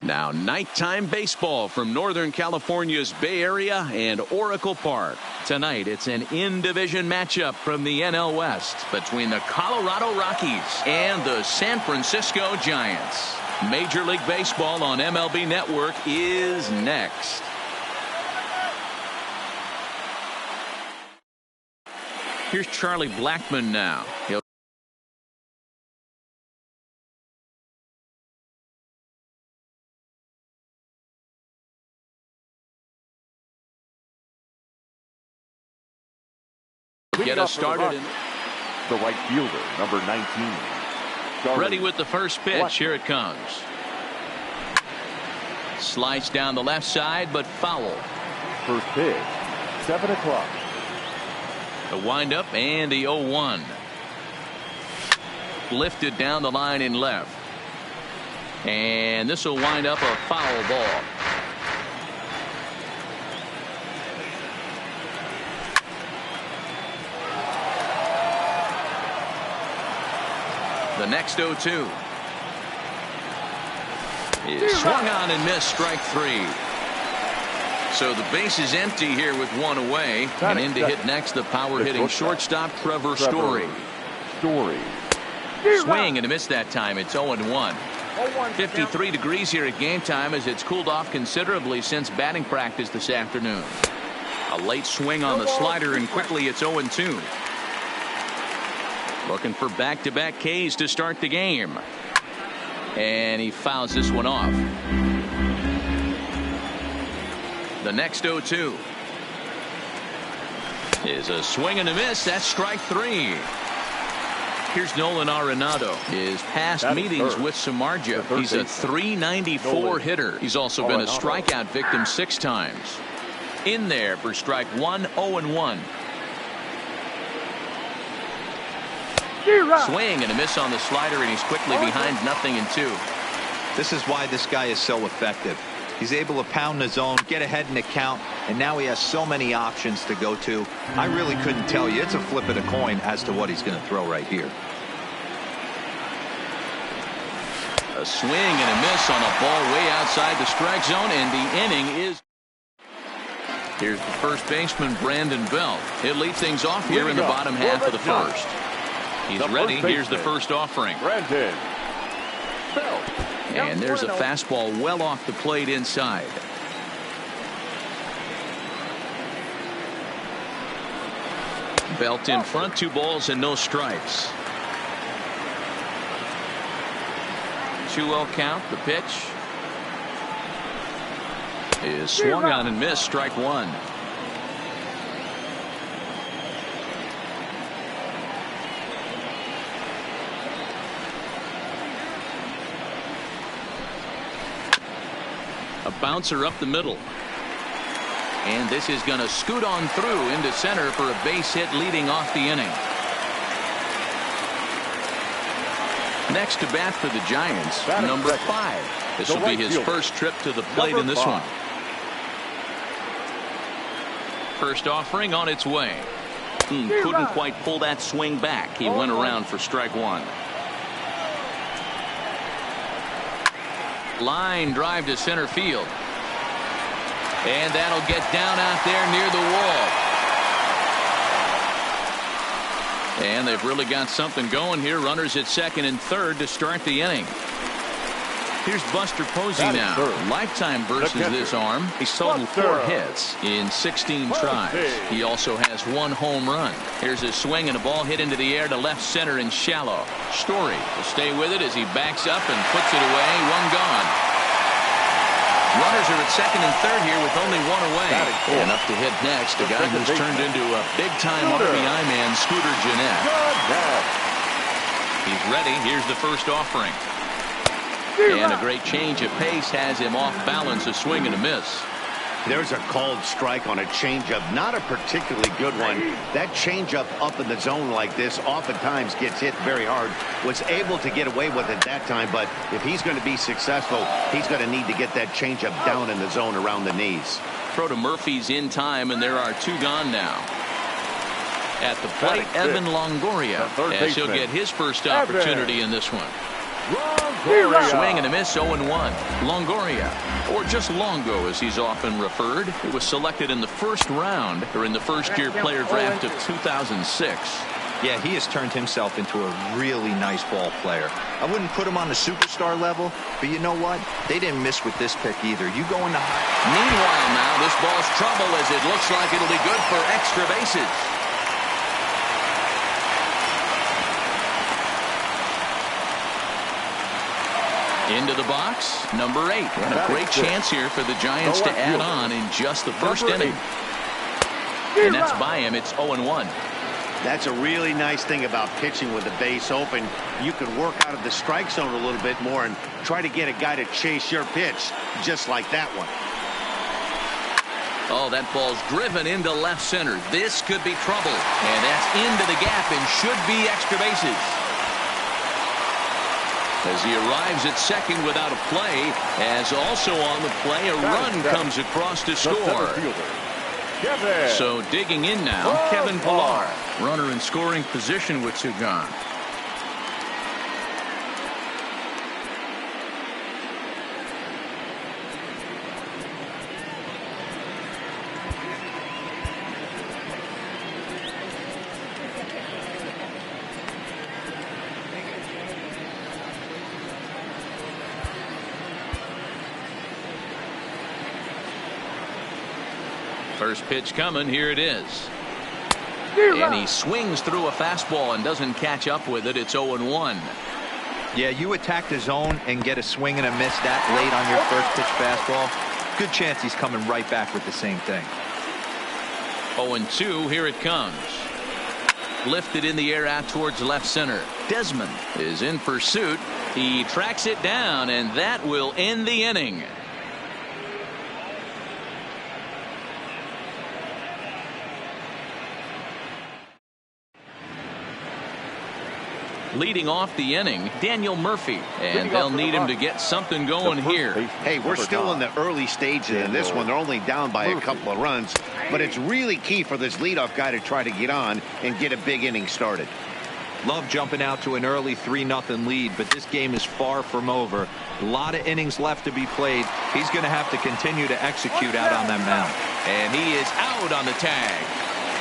Now nighttime baseball from Northern California's Bay Area and Oracle Park. Tonight it's an in-division matchup from the NL West between the Colorado Rockies and the San Francisco Giants. Major League Baseball on MLB Network is next. Here's Charlie Blackmon now. He'll get us started. The right fielder, number 19. Ready with the first pitch. Here it comes. Slice down the left side, but foul. First pitch, 7 o'clock. The windup and the 0-1. Lifted down the line in left. And this will wind up a foul ball. The next 0-2 is swung on and missed, strike 3. So the base is empty here with one away. And in to hit next, the power-hitting shortstop Trevor Story. Swing and a miss that time. It's 0-1. 53 degrees here at game time as it's cooled off considerably since batting practice this afternoon. A late swing on the slider, and quickly it's 0-2. Looking for back-to-back Ks to start the game. And he fouls this one off. The next 0-2 is a swing and a miss. That's strike 3. Here's Nolan Arenado. His past meetings with Samardzija. He's a .394 hitter. He's also been a strikeout victim 6 times. In there for strike 1, 0-1. Swing and a miss on the slider, and he's quickly behind 0-2. This is why this guy is so effective. He's able to pound the zone, get ahead in the count, and now he has so many options to go to. I really couldn't tell you. It's a flip of the coin as to what he's going to throw right here. A swing and a miss on a ball way outside the strike zone, and the inning is. Here's the first baseman, Brandon Belt. He'll lead things off here in the bottom half of the first. He's ready. Here's the first offering. Brandon Belt. And there's a fastball well off the plate inside. Belt in front, 2 balls and no strikes. 2-0 count. The pitch is swung on and missed, strike 1. A bouncer up the middle. And this is going to scoot on through into center for a base hit leading off the inning. Next to bat for the Giants, number 5. This will be his first trip to the plate in this one. First offering on its way. Couldn't quite pull that swing back. He went around for strike 1. Line drive to center field. And that'll get down out there near the wall. And they've really got something going here. Runners at second and third to start the inning. Here's Buster Posey now. Lifetime versus this arm. He's totaled 4 hits in 16 tries. He also has 1 home run. Here's a swing and a ball hit into the air to left center and shallow. Story will stay with it as he backs up and puts it away. 1 gone. Runners are at second and third here with only 1 away. And up to hit next, a guy who's turned into a big-time RBI man, Scooter Gennett. He's ready. Here's the first offering. And a great change of pace has him off balance, a swing and a miss. There's a called strike on a changeup, not a particularly good one. That changeup up in the zone like this oftentimes gets hit very hard. Was able to get away with it that time, but if he's going to be successful, he's going to need to get that changeup down in the zone around the knees. Throw to Murphy's in time, and there are 2 gone now. At the plate, Evan Longoria, as he'll get his first opportunity in this one. Longoria. Swing and a miss, 0-1. Longoria, or just Longo as he's often referred. It was selected in the first round during the first-year player draft of 2006. Yeah, he has turned himself into a really nice ball player. I wouldn't put him on the superstar level, but you know what? They didn't miss with this pick either. You go into Meanwhile, now this ball's trouble as it looks like it'll be good for extra bases. Into the box, number 8. And a great chance here for the Giants to add on in just the first inning. And that's by him. It's 0-1. That's a really nice thing about pitching with the base open. You can work out of the strike zone a little bit more and try to get a guy to chase your pitch just like that one. Oh, that ball's driven into left center. This could be trouble. And that's into the gap and should be extra bases. As he arrives at second without a play, as also on the play, a run comes across to score. So digging in now, Kevin Pillar. Runner in scoring position with 2 gone. First pitch coming. Here it is. And he swings through a fastball and doesn't catch up with it. It's 0-1. Yeah, you attack the zone and get a swing and a miss that late on your first pitch fastball. Good chance he's coming right back with the same thing. 0-2. Here it comes. Lifted in the air out towards left center. Desmond is in pursuit. He tracks it down, and that will end the inning. Leading off the inning, Daniel Murphy, and they'll need him to get something going here. Hey, we're still in the early stages in this one. They're only down by a couple of runs, but it's really key for this leadoff guy to try to get on and get a big inning started. Love jumping out to an early 3-0 lead, but this game is far from over. A lot of innings left to be played. He's going to have to continue to execute out on that mound. And he is out on the tag.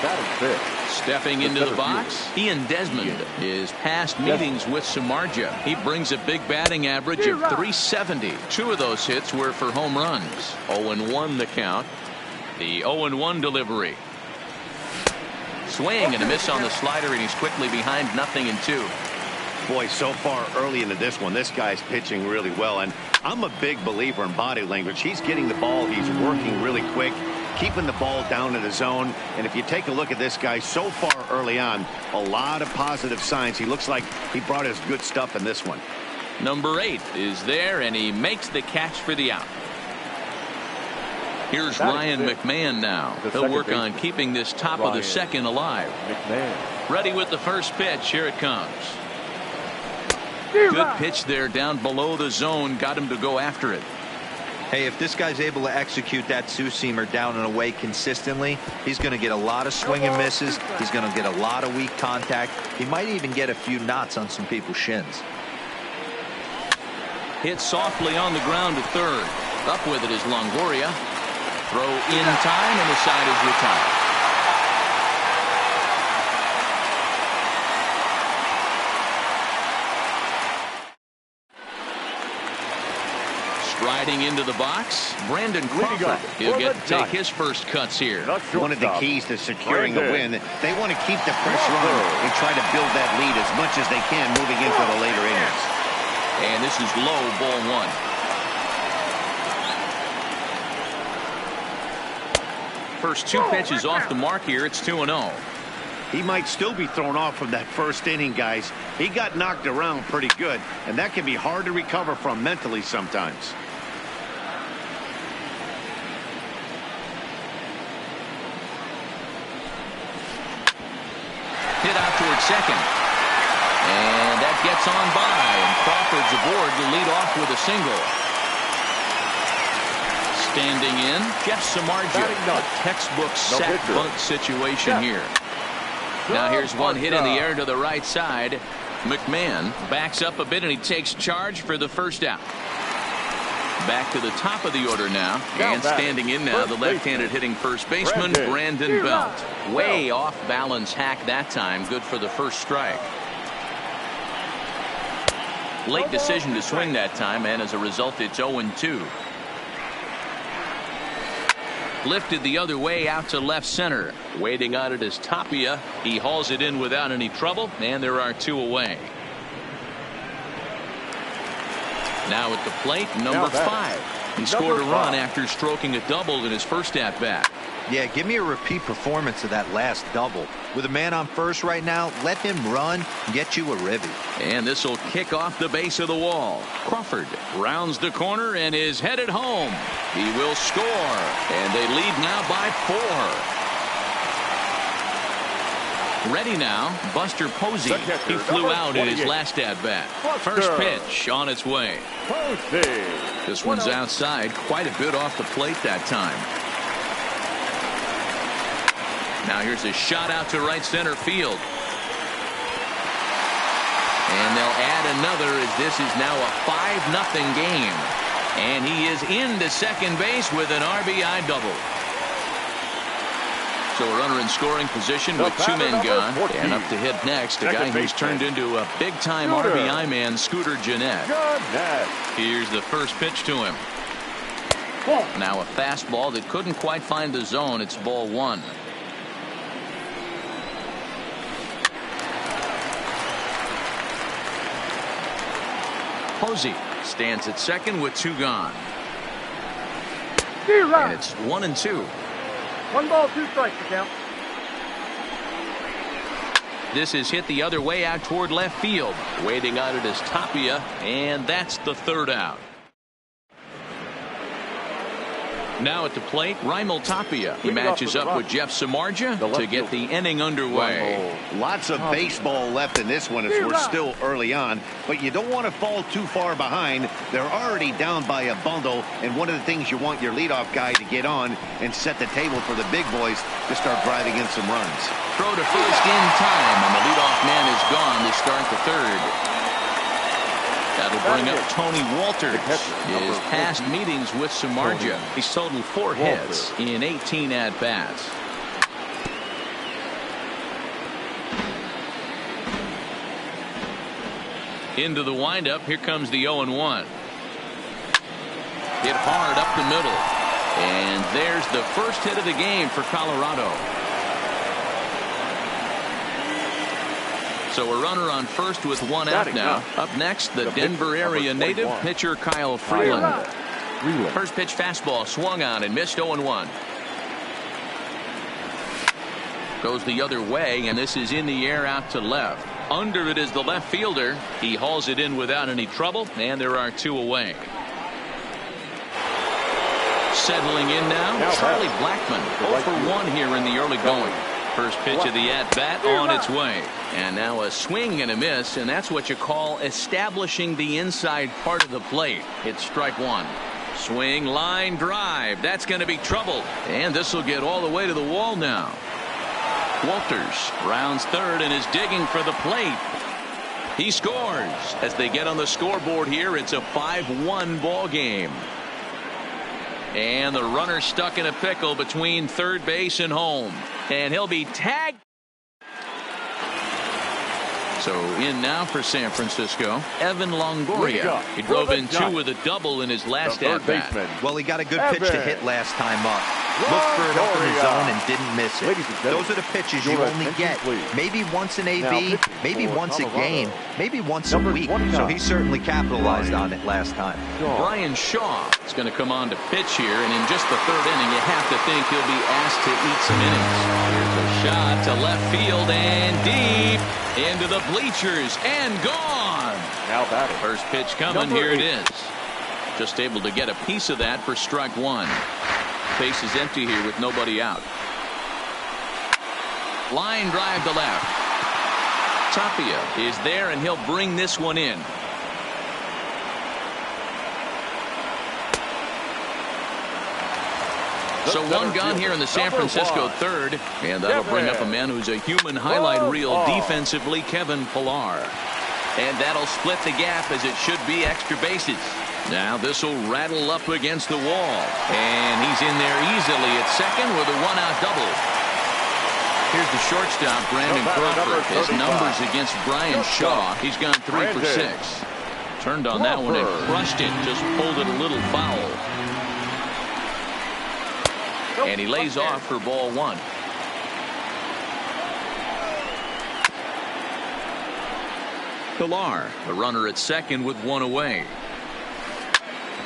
That is it. Stepping into the box, Ian Desmond is past meetings with Samardzija. He brings a big batting average of .370. 2 of those hits were for home runs. 0-1 the count. The 0-1 delivery. Swing and a miss on the slider, and he's quickly behind 0-2. Boy, so far early into this one, this guy's pitching really well, and I'm a big believer in body language. He's getting the ball. He's working really quick, keeping the ball down in the zone. And if you take a look at this guy so far early on, a lot of positive signs. He looks like he brought his good stuff in this one. Number 8 is there, and he makes the catch for the out. Here's Ryan McMahon now. He'll work on keeping this top of the second alive. Ready with the first pitch. Here it comes. Good pitch there down below the zone. Got him to go after it. Hey, if this guy's able to execute that two-seamer down and away consistently, he's going to get a lot of swing and misses. He's going to get a lot of weak contact. He might even get a few knots on some people's shins. Hit softly on the ground to third. Up with it is Longoria. Throw in time, and the side is retired. Striding into the box, Brandon Crawford. He'll get to take his first cuts here. One of the keys to securing a win, they want to keep the pressure on and try to build that lead as much as they can moving into the later innings. And this is low, ball 1. First 2 pitches off the mark here. It's 2-0. He might still be thrown off from that first inning, guys. He got knocked around pretty good, and that can be hard to recover from mentally sometimes. Hit out towards second. And that gets on by, and Crawford's aboard to lead off with a single. Standing in, Jeff Samardzija. A textbook sack bunt situation here. Now here's one hit in the air to the right side. McMahon backs up a bit and he takes charge for the first out. Back to the top of the order now, and standing in now, the left-handed hitting first baseman Brandon Belt. Way off balance hack that time. Good for the first strike. Late decision to swing that time, and as a result it's 0-2. Lifted the other way out to left center. Waiting on it is Tapia. He hauls it in without any trouble, and there are 2 away. Now at the plate, number 5. He scored a run after stroking a double in his first at bat. Yeah, give me a repeat performance of that last double. With a man on first right now, let him run and get you a ribby. And this will kick off the base of the wall. Crawford rounds the corner and is headed home. He will score, and they lead now by 4. Ready now, Buster Posey. He flew out in his last at-bat. First pitch on its way. This one's outside, quite a bit off the plate that time. Now here's a shot out to right center field. And they'll add another as this is now a 5-0 game. And he is into second base with an RBI double. So a runner in scoring position with 2 men gone. And up to hit next, a guy who's turned into a big-time RBI man, Scooter Gennett. Here's the first pitch to him. Now a fastball that couldn't quite find the zone. It's ball 1. Posey stands at second with 2 gone. And it's 1-2. 1 ball, 2 strikes to count. This is hit the other way out toward left field. Waiting on it is Tapia, and that's the 3rd out. Now at the plate, Raimel Tapia. He matches up with Jeff Samardzija to get the inning underway. Lots of baseball left in this one as we're still early on, but you don't want to fall too far behind. They're already down by a bundle, and one of the things you want your leadoff guy to get on and set the table for the big boys to start driving in some runs. Throw to first in time, and the leadoff man is gone to start the 3rd. That'll bring up Tony Walters. His past meetings with Samardzija. He's totaled 4 hits in 18 at-bats. Into the windup. Here comes the 0-1. Hit hard up the middle. And there's the first hit of the game for Colorado. So a runner on first with 1 out now. Up next, the Denver area native pitcher Kyle Freeland. First pitch fastball swung on and missed. 0-1. Goes the other way, and this is in the air out to left. Under it is the left fielder. He hauls it in without any trouble, and there are 2 away. Settling in now, Charlie Blackmon. 0 for 1 here in the early going. First pitch of the at-bat on its way. And now a swing and a miss, and that's what you call establishing the inside part of the plate. It's strike 1. Swing, line, drive. That's going to be trouble. And this will get all the way to the wall now. Walters rounds 3rd and is digging for the plate. He scores. As they get on the scoreboard here, it's a 5-1 ball game. And the runner stuck in a pickle between third base and home. And he'll be tagged. So in now for San Francisco, Evan Longoria. He drove in 2 with a double in his last at-bat. Well, he got a good pitch to hit last time up. Looked for it up in the zone and didn't miss it. Those are the pitches you only get maybe once an AB, maybe once a game, maybe once a week. So he certainly capitalized on it last time. Brian Shaw is going to come on to pitch here, and in just the 3rd inning, you have to think he'll be asked to eat some innings. Here's a shot to left field and deep into the bleachers and gone. Now batting. First pitch coming. Here it is. Just able to get a piece of that for strike 1. Base is empty here with nobody out. Line drive to left. Tapia is there, and he'll bring this one in. So 1 gone here in the San Francisco 3rd, and that'll bring up a man who's a human highlight reel defensively, Kevin Pillar. And that'll split the gap as it should be extra bases. Now this will rattle up against the wall. And he's in there easily at second with a one-out double. Here's the shortstop, Brandon Crawford. His numbers against Brian Shaw. He's gone 3 for 6. Turned on that one and crushed it. Just pulled it a little foul. And he lays off for ball 1. Pilar, the runner at second with 1 away.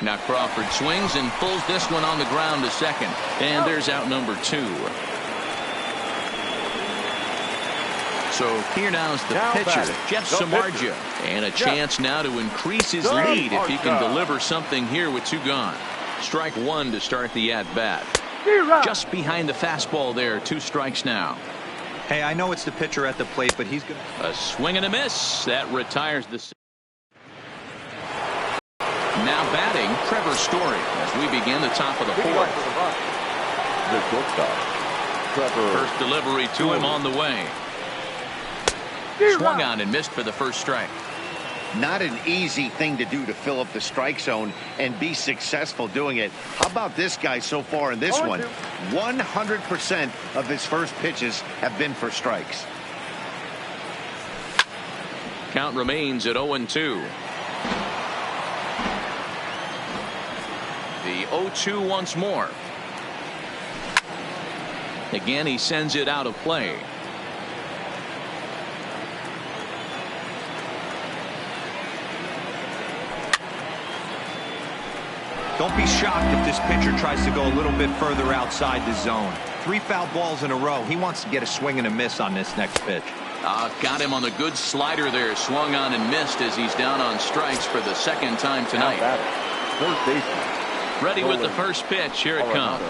Now Crawford swings and pulls this one on the ground to second. And there's out number 2. So here now's the pitcher, Jeff Samardzija. And a chance now to increase his lead if he can deliver something here with 2 gone. Strike 1 to start the at-bat. Just behind the fastball there. 2 strikes now. Hey, I know it's the pitcher at the plate, but he's going to... A swing and a miss. That retires the... Now batting, Trevor Story as we begin the top of the 4th. The shortstop, Trevor. First delivery to him on the way. Swung on and missed for the first strike. Not an easy thing to do to fill up the strike zone and be successful doing it. How about this guy so far in this one? 100% of his first pitches have been for strikes. Count remains at 0-2. The 0-2 once more. Again, he sends it out of play. Don't be shocked if this pitcher tries to go a little bit further outside the zone. 3 foul balls in a row. He wants to get a swing and a miss on this next pitch. Got him on the good slider there. Swung on and missed as he's down on strikes for the second time tonight. Ready with the first pitch. Here it comes.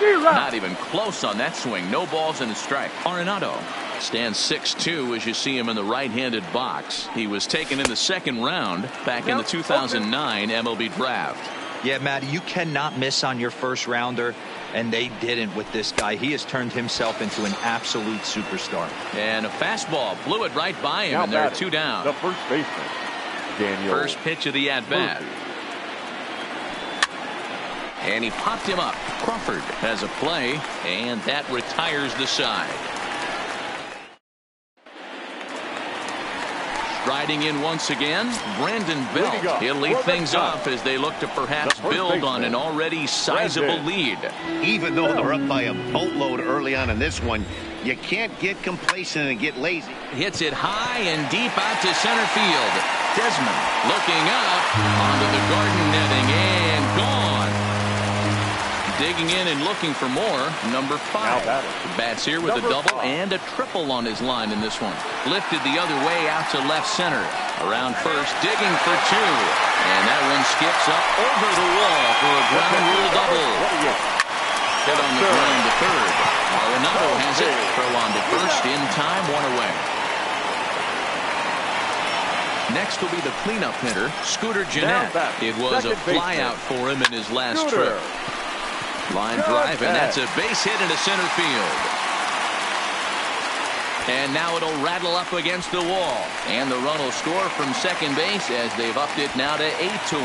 Not even close on that swing. No balls and a strike. Arenado stands 6'2" as you see him in the right-handed box. He was taken in the second round back in the 2009 MLB draft. Yeah, Matt, you cannot miss on your first rounder, and they didn't with this guy. He has turned himself into an absolute superstar. And a fastball blew it right by him, and there are 2 down. The first baseman, Daniel. First pitch of the at-bat. And he popped him up. Crawford has a play, and that retires the side. Riding in once again, Brandon Belt. He'll lead things off as they look to perhaps build on an already sizable lead. Even though they're up by a boatload early on in this one, you can't get complacent and get lazy. Hits it high and deep out to center field. Desmond looking up onto the garden netting and gone. Digging in and looking for more. Number 5. Bats here with a double and a triple on his line in this one. Lifted the other way out to left center. Around first, digging for 2. And that one skips up over the wall for a ground rule double. Hit on the ground to third. Arenado has it. Throw on to first in time, 1 away. Next will be the cleanup hitter, Scooter Gennett. It was a flyout for him in his last trip. Line drive, and that's a base hit into center field. And now it'll rattle up against the wall. And the run will score from second base as they've upped it now to 8-1.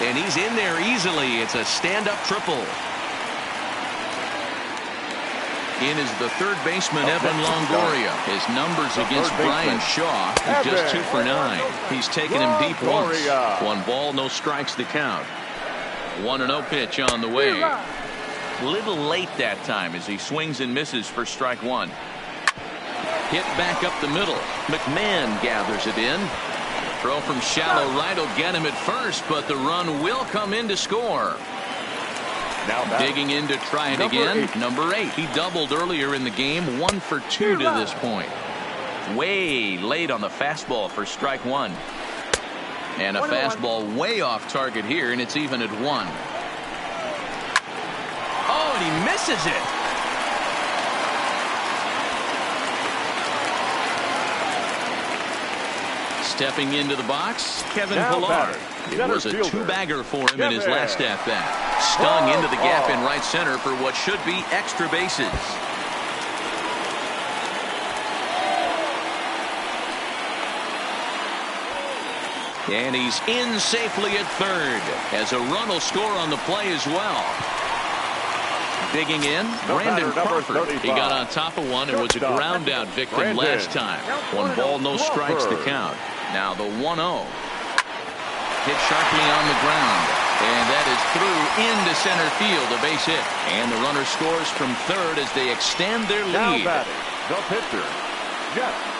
And he's in there easily. It's a stand-up triple. In is the third baseman, Evan Longoria. His numbers against Brian Shaw is just 2 for 9. He's taken him deep once. 1 ball, no strikes to count. 1-0 pitch on the way. Little late that time as he swings and misses for strike 1. Hit back up the middle. McMahon gathers it in. Throw from shallow right will get him at first, but the run will come in to score. Now digging in to try it again. Number 8. He doubled earlier in the game. 1 for 2 to this point. Way late on the fastball for strike 1. And a fastball way off target here, and it's even at 1. Oh, and he misses it. Stepping into the box, Kevin Pilar. It was a 2-bagger for him in his last at-bat. Stung into the gap in right center for what should be extra bases. And he's in safely at third as a run will score on the play as well. Digging in, Brandon Crawford. He got on top of one and was a ground out victim last time. 1 ball, no strikes to count. Now the 1-0. Hit sharply on the ground. And that is through into center field, a base hit. And the runner scores from third as they extend their lead. The pitcher, Jeff.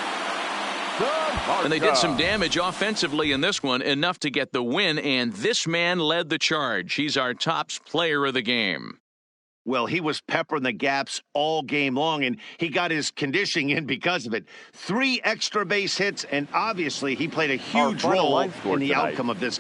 And they did some damage offensively in this one, enough to get the win, and this man led the charge. He's our top player of the game. Well, he was peppering the gaps all game long, and he got his conditioning in because of it. 3 extra base hits, and obviously he played a huge role in the outcome of this.